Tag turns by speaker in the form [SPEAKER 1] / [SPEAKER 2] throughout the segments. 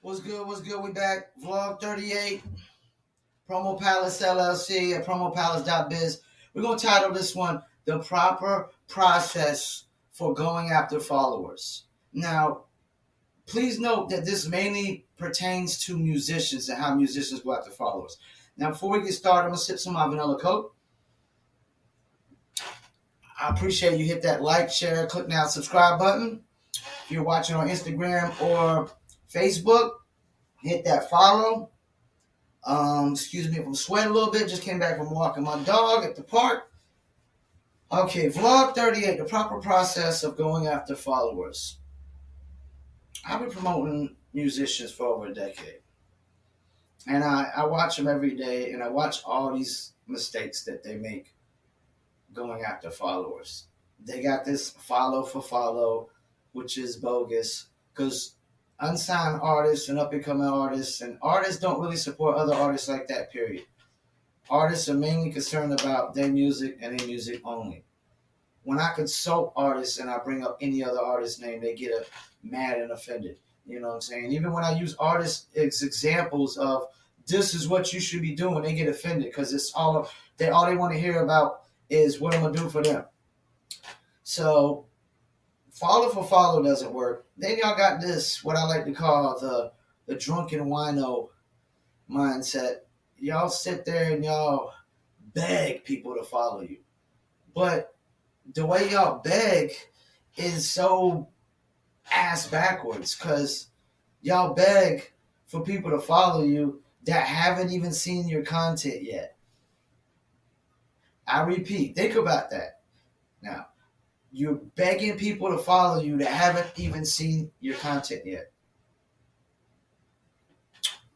[SPEAKER 1] What's good? What's good? We back. Vlog 38. Promo Palace LLC at promopalace.biz. We're going to title this one, The Proper Process for Going After Followers. Now, please note that this mainly pertains to musicians and how musicians go after followers. Now, before we get started, I'm going to sip some of my vanilla Coke. I appreciate you hit that like, share, click now, subscribe button. If you're watching on Instagram or Facebook, hit that follow. Excuse me if I'm sweating a little bit. Just came back from walking my dog at the park. Okay, vlog 38, the proper process of going after followers. I've been promoting musicians for over a decade. And I watch them every day, and I watch all these mistakes that they make going after followers. They got this follow for follow, which is bogus, because unsigned artists and up-and-coming artists, and artists don't really support other artists like that, period. Artists are mainly concerned about their music and their music only. When I consult artists and I bring up any other artist's name, they get mad and offended. You know what I'm saying? Even when I use artists as examples of this is what you should be doing, they get offended because it's all they want to hear about is what I'm going to do for them. So follow for follow doesn't work. Then y'all got this, what I like to call the drunken wino mindset. Y'all sit there and y'all beg people to follow you. But the way y'all beg is so ass backwards because y'all beg for people to follow you that haven't even seen your content yet. I repeat, think about that. Now, you're begging people to follow you that haven't even seen your content yet.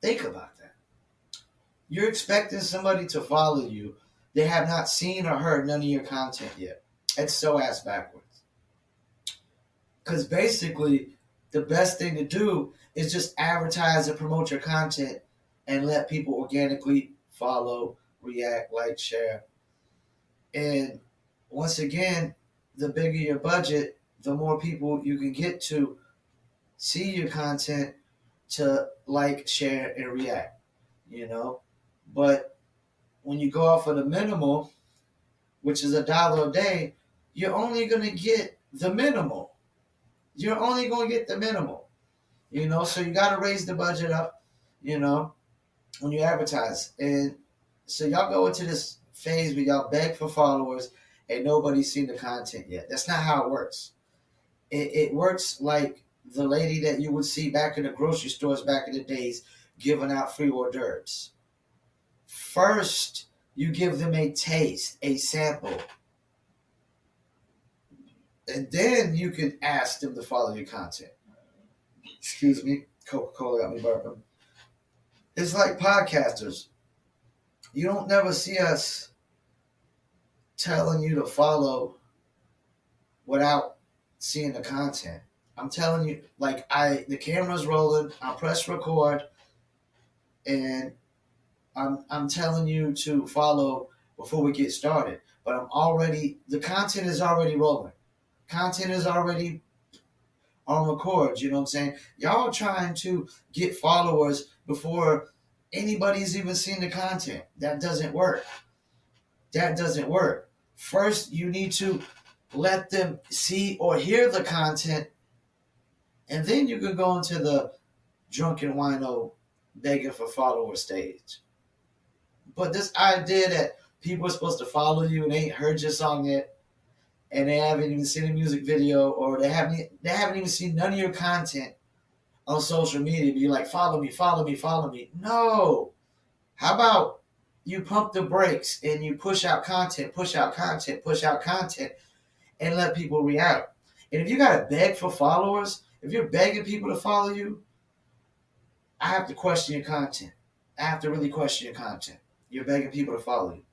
[SPEAKER 1] Think about that. You're expecting somebody to follow you. They have not seen or heard none of your content yet. It's so ass backwards. Because basically, the best thing to do is just advertise and promote your content and let people organically follow, react, like, share. And once again, the bigger your budget, the more people you can get to see your content, to like, share, and react, you know? But when you go off of the minimal, which is $1 a day, you're only going to get the minimal. You're only going to get the minimal, you know? So you got to raise the budget up, you know, when you advertise. And so y'all go into this phase where y'all beg for followers and nobody's seen the content yet. That's not how it works. It works like the lady that you would see back in the grocery stores back in the days giving out free hors d'oeuvres. First, you give them a taste, a sample. And then you can ask them to follow your content. Excuse me. Coca-Cola got me burping. It's like podcasters. You don't never see us telling you to follow without seeing the content. I'm telling you, like, the camera's rolling, I press record, and I'm telling you to follow before we get started. But the content is already rolling. Content is already on record, you know what I'm saying? Y'all trying to get followers before anybody's even seen the content. That doesn't work. That doesn't work. First, you need to let them see or hear the content, and then you can go into the drunken wino begging for follower stage. But this idea that people are supposed to follow you and they ain't heard your song yet, and they haven't even seen a music video, or they haven't even seen none of your content on social media, but you're like, follow me, follow me, follow me. No. How about you pump the brakes and you push out content, and let people react. And if you got to beg for followers, if you're begging people to follow you, I have to question your content. I have to really question your content. You're begging people to follow you.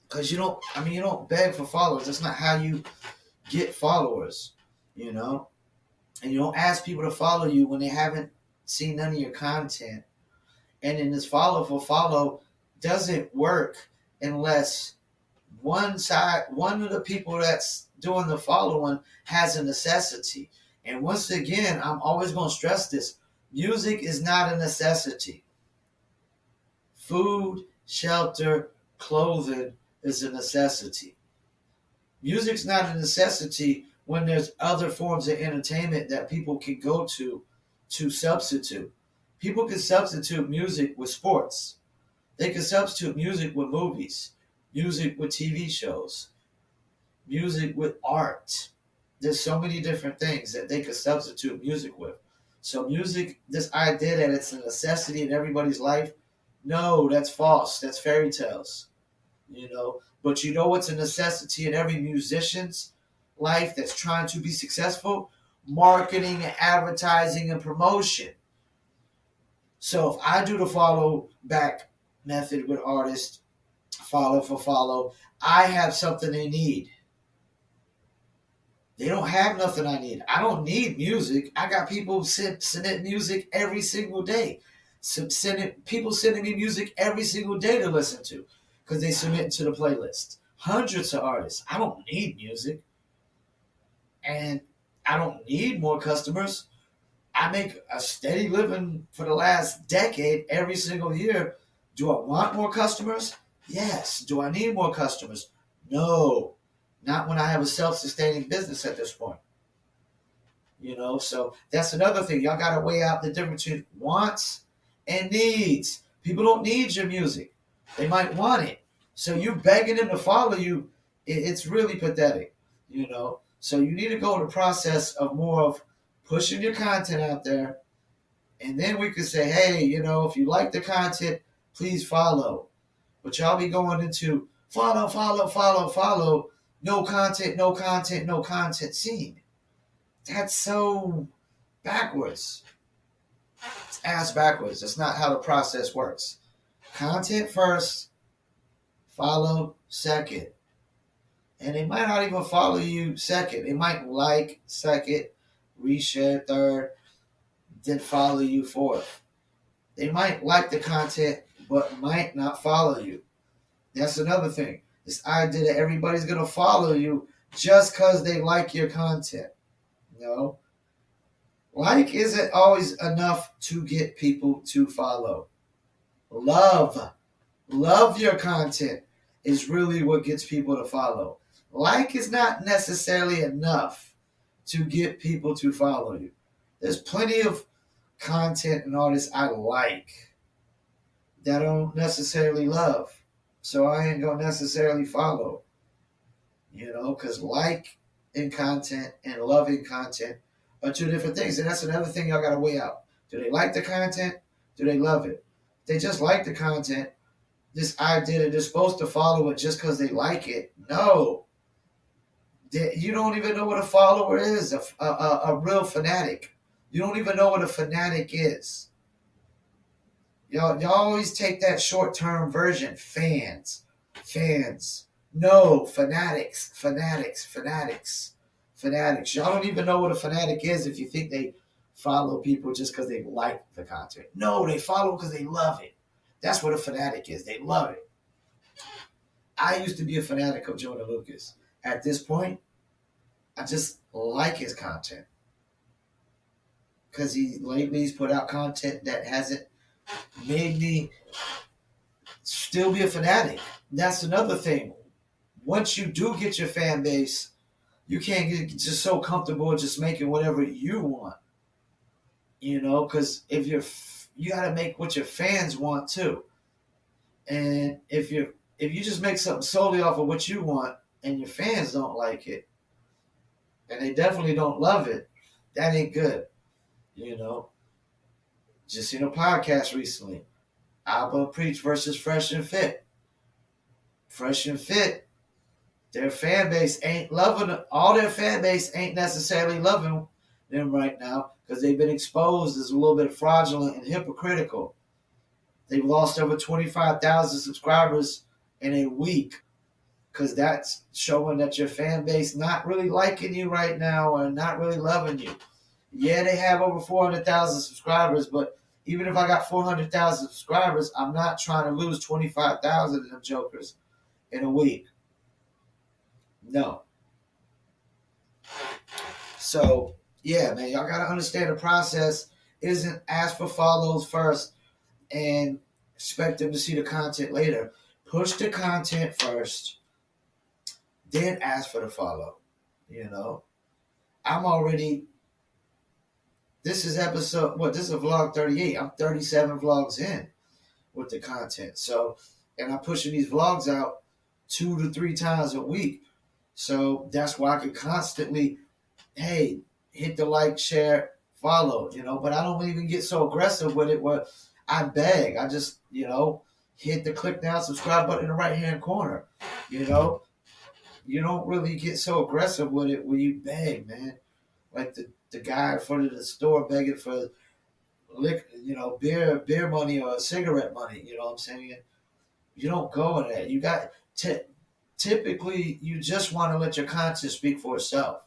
[SPEAKER 1] Because you don't beg for followers. That's not how you get followers, you know? And you don't ask people to follow you when they haven't seen none of your content. And then this follow for follow doesn't work unless one of the people that's doing the following has a necessity. And once again, I'm always going to stress this. Music is not a necessity. Food, shelter, clothing is a necessity. Music's not a necessity when there's other forms of entertainment that people can go to substitute. People can substitute music with sports. They can substitute music with movies, music with TV shows, music with art. There's so many different things that they could substitute music with. So music, this idea that it's a necessity in everybody's life, no, that's false. That's fairy tales. But you know what's a necessity in every musician's life that's trying to be successful? Marketing and advertising and promotion. So if I do the follow back method with artists, follow for follow, I have something they need. They don't have nothing I need. I don't need music. I got people sending music every single day. People sending me music every single day to listen to because they submit it to the playlist. Hundreds of artists. I don't need music. And I don't need more customers. I make a steady living for the last decade every single year. Do I want more customers? Yes. Do I need more customers? No. Not when I have a self-sustaining business at this point. So that's another thing. Y'all got to weigh out the difference between wants and needs. People don't need your music. They might want it. So you begging them to follow you, it's really pathetic, So you need to go the process of more of pushing your content out there. And then we could say, hey, if you like the content, please follow. But y'all be going into follow. No content, no content, no content scene. That's so backwards. It's ass backwards. That's not how the process works. Content first, follow second. And they might not even follow you second. They might like second, reshare third, then follow you fourth. They might like the content, but might not follow you. That's another thing. This idea that everybody's going to follow you just because they like your content. Like isn't always enough to get people to follow. Love your content is really what gets people to follow. Like is not necessarily enough to get people to follow you. There's plenty of content and artists I like that I don't necessarily love. So I ain't going to necessarily follow. Because like in content and loving content are two different things. And that's another thing y'all got to weigh out. Do they like the content? Do they love it? If they just like the content, this idea that they're supposed to follow it just because they like it, no. You don't even know what a follower is, a real fanatic. You don't even know what a fanatic is. Y'all always take that short-term version. Fans. No, fanatics. Y'all don't even know what a fanatic is if you think they follow people just because they like the content. No, they follow because they love it. That's what a fanatic is. They love it. I used to be a fanatic of Jonah Lucas. At this point, I just like his content. Because he's put out content that hasn't made me still be a fanatic. That's another thing. Once you do get your fan base, you can't get just so comfortable just making whatever you want. Because if you got to make what your fans want too. And if you just make something solely off of what you want and your fans don't like it, and they definitely don't love it, that ain't good. Just seen a podcast recently. Alba Preach versus Fresh and Fit. Fresh and Fit, their fan base ain't loving them. All their fan base ain't necessarily loving them right now because they've been exposed as a little bit fraudulent and hypocritical. They've lost over 25,000 subscribers in a week because that's showing that your fan base not really liking you right now or not really loving you. Yeah, they have over 400,000 subscribers, but even if I got 400,000 subscribers, I'm not trying to lose 25,000 of them jokers in a week. No. So Yeah, man, y'all gotta understand the process isn't ask for follows first and expect them to see the content later. Push the content first, then ask for the follow. You know, I'm already. This is episode. What? This is vlog 38. I'm 37 vlogs in with the content. So, and I'm pushing these vlogs out 2 to 3 times a week. So that's why I can constantly, hey, hit the like, share, follow. But I don't even get so aggressive with it. Where I beg. I just, hit the click now, subscribe button in the right hand corner. You know, you don't really get so aggressive with it when you beg, man. Like the guy in front of the store begging for beer money or cigarette money. You know what I'm saying? You don't go in that. You got typically you just want to let your content speak for itself.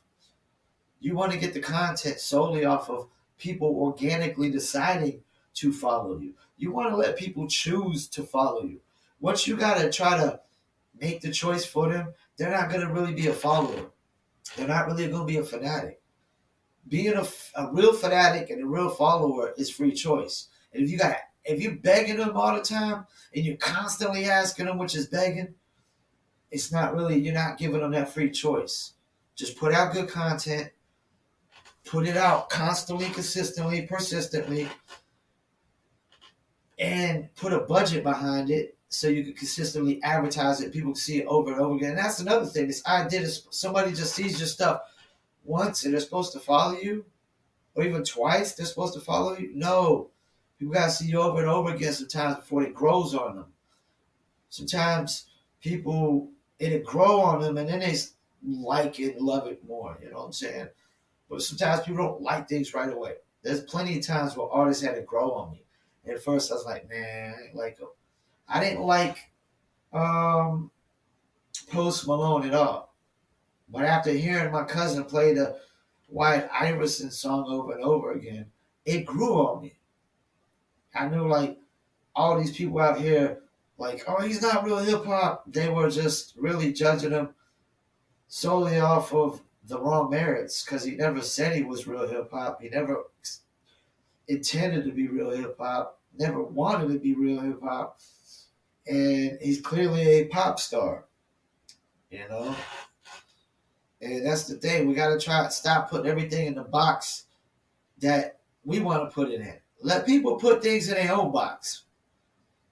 [SPEAKER 1] You want to get the content solely off of people organically deciding to follow you. You want to let people choose to follow you. Once you got to try to make the choice for them, they're not going to really be a follower. They're not really going to be a fanatic. Being a real fanatic and a real follower is free choice. And if you're begging them all the time and you're constantly asking them, which is begging, it's not really, you're not giving them that free choice. Just put out good content, put it out constantly, consistently, persistently, and put a budget behind it so you can consistently advertise it. People can see it over and over again. And that's another thing. This idea is somebody just sees your stuff once and they're supposed to follow you, or even twice they're supposed to follow you. No. People got to see you over and over again sometimes before it grows on them. Sometimes people, it'll grow on them and then they like it, love it more. You know what I'm saying? But sometimes people don't like things right away. There's plenty of times where artists had to grow on me. And at first I was like, man, I ain't like them. I didn't like Post Malone at all. But after hearing my cousin play the White Iverson song over and over again, it grew on me. I knew like all these people out here, like, oh, he's not real hip hop. They were just really judging him solely off of the wrong merits because he never said he was real hip hop. He never intended to be real hip hop, never wanted to be real hip hop. And he's clearly a pop star, you know? And that's the thing. We got to try to stop putting everything in the box that we want to put it in. Let people put things in their own box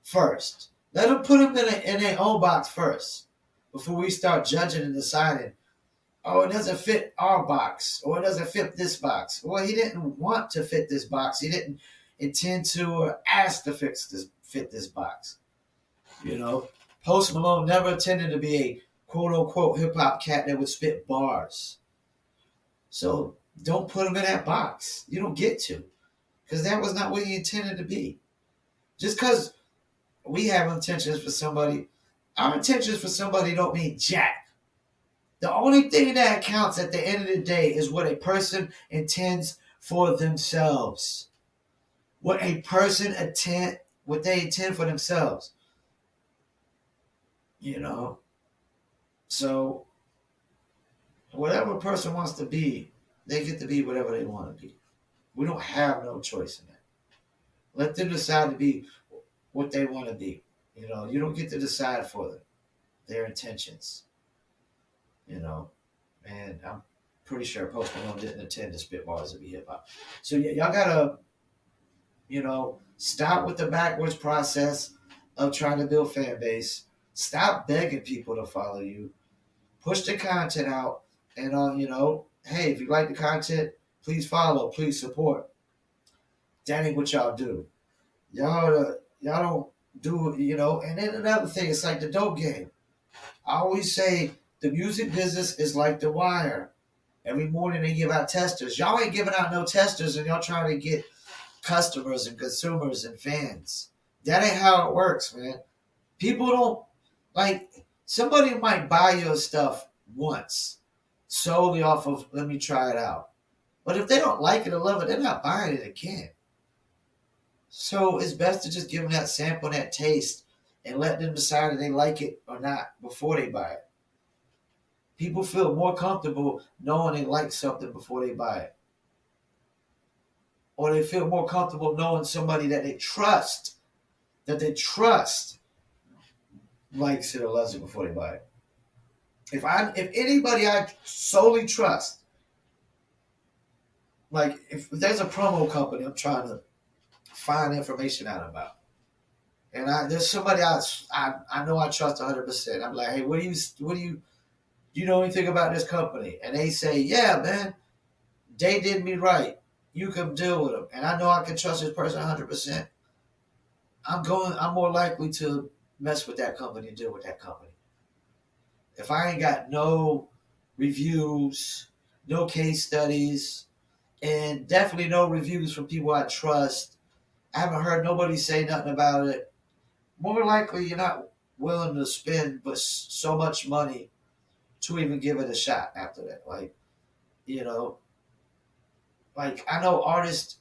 [SPEAKER 1] first. Let them put them in their own box first before we start judging and deciding, oh, it doesn't fit our box, or it doesn't fit this box. Well, he didn't want to fit this box. He didn't intend to or ask to fit this box. You know, Post Malone never intended to be a quote unquote hip hop cat that would spit bars. So don't put him in that box. You don't get to, because that was not what he intended to be. Just because we have intentions for somebody, our intentions for somebody don't mean jack. The only thing that counts at the end of the day is what a person intends for themselves. What they intend for themselves. You know? So whatever a person wants to be, they get to be whatever they want to be. We don't have no choice in that. Let them decide to be what they want to be. You know, you don't get to decide for them, their intentions. You know, and I'm pretty sure Post Malone didn't intend to spit bars to be hip hop. So y'all gotta, stop with the backwards process of trying to build fan base. Stop begging people to follow you. Push the content out, and hey, if you like the content, please follow, please support. That ain't what y'all do. Y'all don't do, And then another thing, it's like the dope game. I always say the music business is like The Wire. Every morning they give out testers. Y'all ain't giving out no testers, and y'all trying to get customers and consumers and fans. That ain't how it works, man. People don't, somebody might buy your stuff once solely off of, let me try it out. But if they don't like it or love it, they're not buying it again. So it's best to just give them that sample, that taste, and let them decide if they like it or not before they buy it. People feel more comfortable knowing they like something before they buy it. or they feel more comfortable knowing somebody that they trust, likes it or loves it before they buy it. If anybody I solely trust, like if there's a promo company I'm trying to find information out about, and there's somebody I know I trust 100%. I'm like, hey, what do you know anything about this company? And they say, yeah, man, they did me right. You can deal with them, and I know I can trust this person 100%. I'm more likely to mess with that company and deal with that company. If I ain't got no reviews, no case studies, and definitely no reviews from people I trust, I haven't heard nobody say nothing about it. More likely, you're not willing to spend but so much money to even give it a shot after that. Like, you know, like I know artists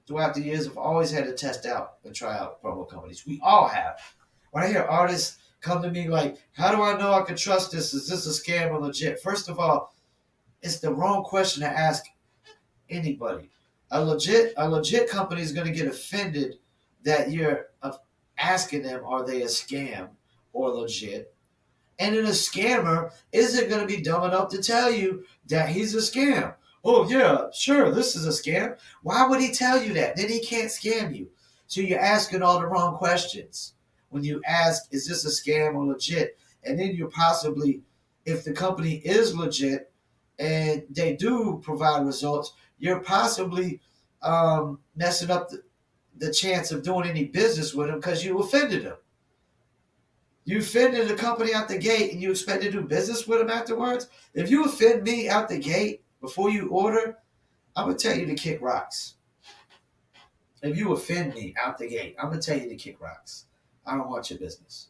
[SPEAKER 1] throughout the years have always had to test out and try out promo companies. We all have. When I hear artists come to me like, how do I know I can trust this? Is this a scam or legit? First of all, it's the wrong question to ask anybody. A legit company is going to get offended that you're asking them, are they a scam or legit? And then a scammer isn't going to be dumb enough to tell you that he's a scam. Oh, yeah, sure, this is a scam. Why would he tell you that? Then he can't scam you. So you're asking all the wrong questions. When you ask, is this a scam or legit? And then you're possibly, if the company is legit and they do provide results, you're possibly messing up the chance of doing any business with them because you offended them. You offended the company out the gate and you expect to do business with them afterwards? If you offend me out the gate before you order, I'm going to tell you to kick rocks. If you offend me out the gate, I'm going to tell you to kick rocks. I don't want your business.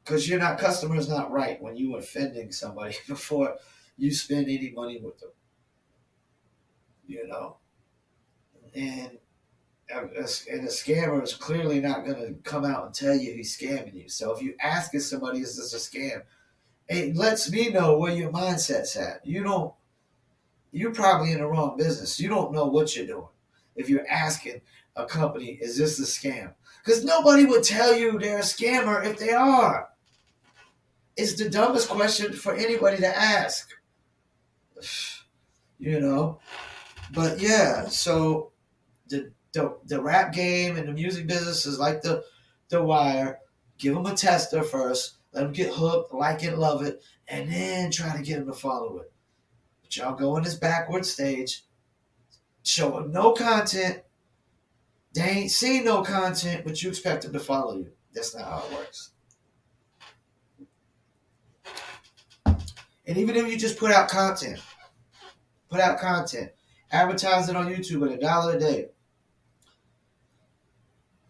[SPEAKER 1] Because customer is not right when you offending somebody before you spend any money with them. You know? And a scammer is clearly not going to come out and tell you he's scamming you. So if you asking somebody, is this a scam? It lets me know where your mindset's at. You're probably in the wrong business. You don't know what you're doing. If you're asking a company, is this a scam? Because nobody would tell you they're a scammer if they are. It's the dumbest question for anybody to ask. You know? But yeah, so the rap game and the music business is like the wire. Give them a tester first. Let them get hooked, like it, love it, and then try to get them to follow it. But y'all go in this backward stage, show them no content. They ain't seen no content, but you expect them to follow you. That's not how it works. And even if you just put out content, advertise it on YouTube at $1 a day,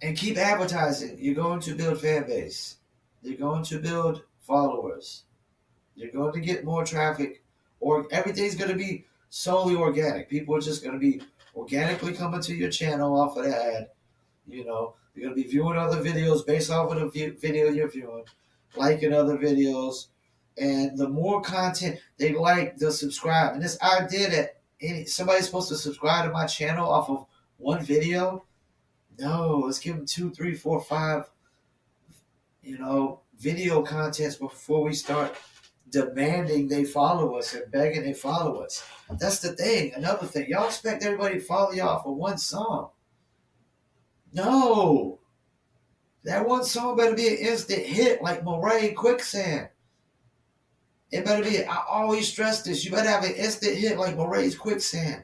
[SPEAKER 1] and keep advertising, you're going to build fan base. You're going to build followers. You're going to get more traffic, or everything's going to be solely organic. People are just going to be organically coming to your channel off of the ad. You know, you're going to be viewing other videos based off of the video you're viewing, liking other videos. And the more content they like, they'll subscribe. And this idea that somebody's supposed to subscribe to my channel off of one video, no, let's give them 2, 3, 4, 5, video contents before we start demanding they follow us and begging they follow us. That's the thing. Another thing. Y'all expect everybody to follow y'all for one song. No. That one song better be an instant hit like Moray Quicksand. It better be, I always stress this, you better have an instant hit like Moray's Quicksand.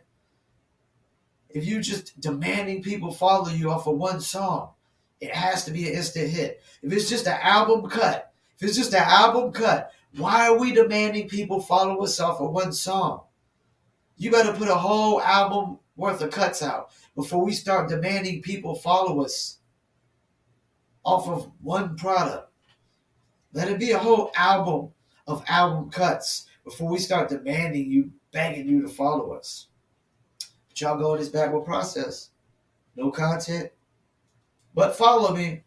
[SPEAKER 1] If you just demanding people follow you off of one song, it has to be an instant hit. If it's just an album cut, why are we demanding people follow us off of one song? You better put a whole album worth of cuts out before we start demanding people follow us off of one product. Let it be a whole album of album cuts before we start demanding you, begging you to follow us. But y'all go in this backward process. No content, but follow me.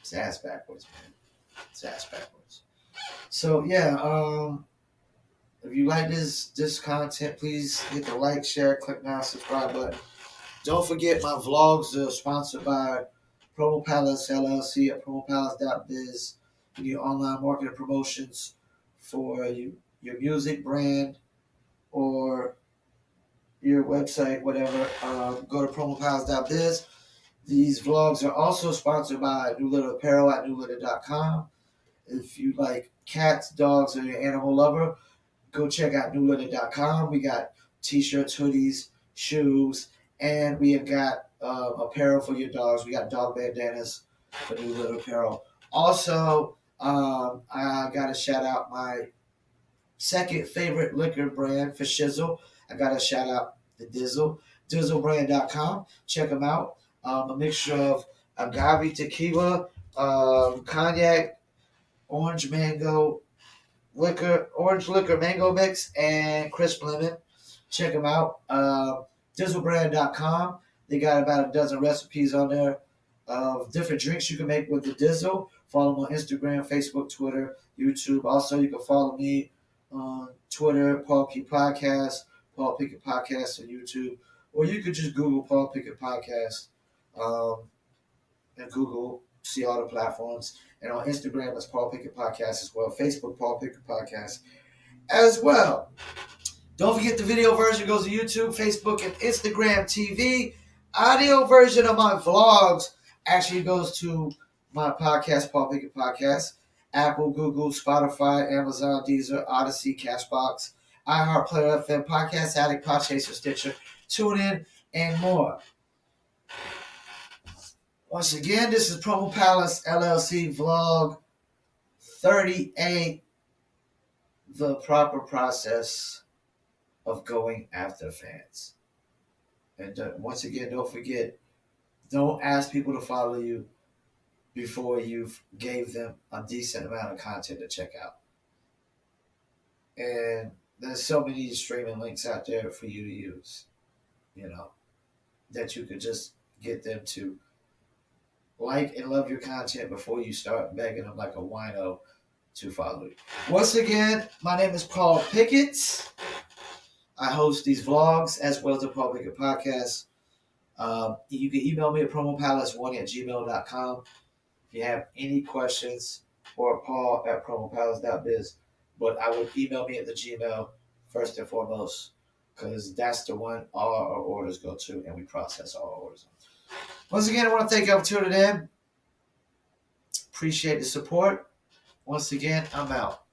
[SPEAKER 1] It's ass backwards, man. It's ass backwards. So yeah, If you like this content, please hit the like, share, click now, subscribe button. Don't forget my vlogs are sponsored by Palace LLC at promopalace.biz. You do online marketing promotions for your music brand or your website, whatever. Go to promopalace.biz. These vlogs are also sponsored by New Litter Apparel at newlitter.com. If you like cats, dogs, or you're an animal lover, go check out newlitter.com. We got t-shirts, hoodies, shoes, and we have got apparel for your dogs. We got dog bandanas for New Litter Apparel. Also, I got to shout out my second favorite liquor brand for Shizzle. I got to shout out the Dizzle, dizzlebrand.com. Check them out. A mixture of agave tequila, cognac, orange liquor mango mix, and crisp lemon. Check them out. Dizzlebrand.com. They got about a dozen recipes on there of different drinks you can make with the Dizzle. Follow them on Instagram, Facebook, Twitter, YouTube. Also, you can follow me on Twitter, Paul Pickett Podcast on YouTube, or you could just Google Paul Pickett Podcast and Google, see all the platforms. And on Instagram, it's Paul Pickett Podcast as well. Facebook, Paul Pickett Podcast as well. Don't forget the video version goes to YouTube, Facebook, and Instagram TV. Audio version of my vlogs actually goes to my podcast, Paul Pickett Podcast. Apple, Google, Spotify, Amazon, Deezer, Odyssey, Cashbox, iHeartPlayer, FM, Podcast Addict, Podchaser, Stitcher, TuneIn, and more. Once again, this is Promo Palace LLC Vlog 38, the proper process of going after fans. And once again, don't forget, don't ask people to follow you before you've gave them a decent amount of content to check out. And there's so many streaming links out there for you to use, that you could just get them to like and love your content before you start begging them like a wino to follow you. Once again, my name is Paul Pickett. I host these vlogs as well as the Paul Pickett Podcast. You can email me at promopalace1@gmail.com if you have any questions, or Paul at promopalace.biz. But I would email me at the Gmail first and foremost, because that's the one all our orders go to, and we process all our orders. Once again, I want to thank you for tuning in. Appreciate the support. Once again, I'm out.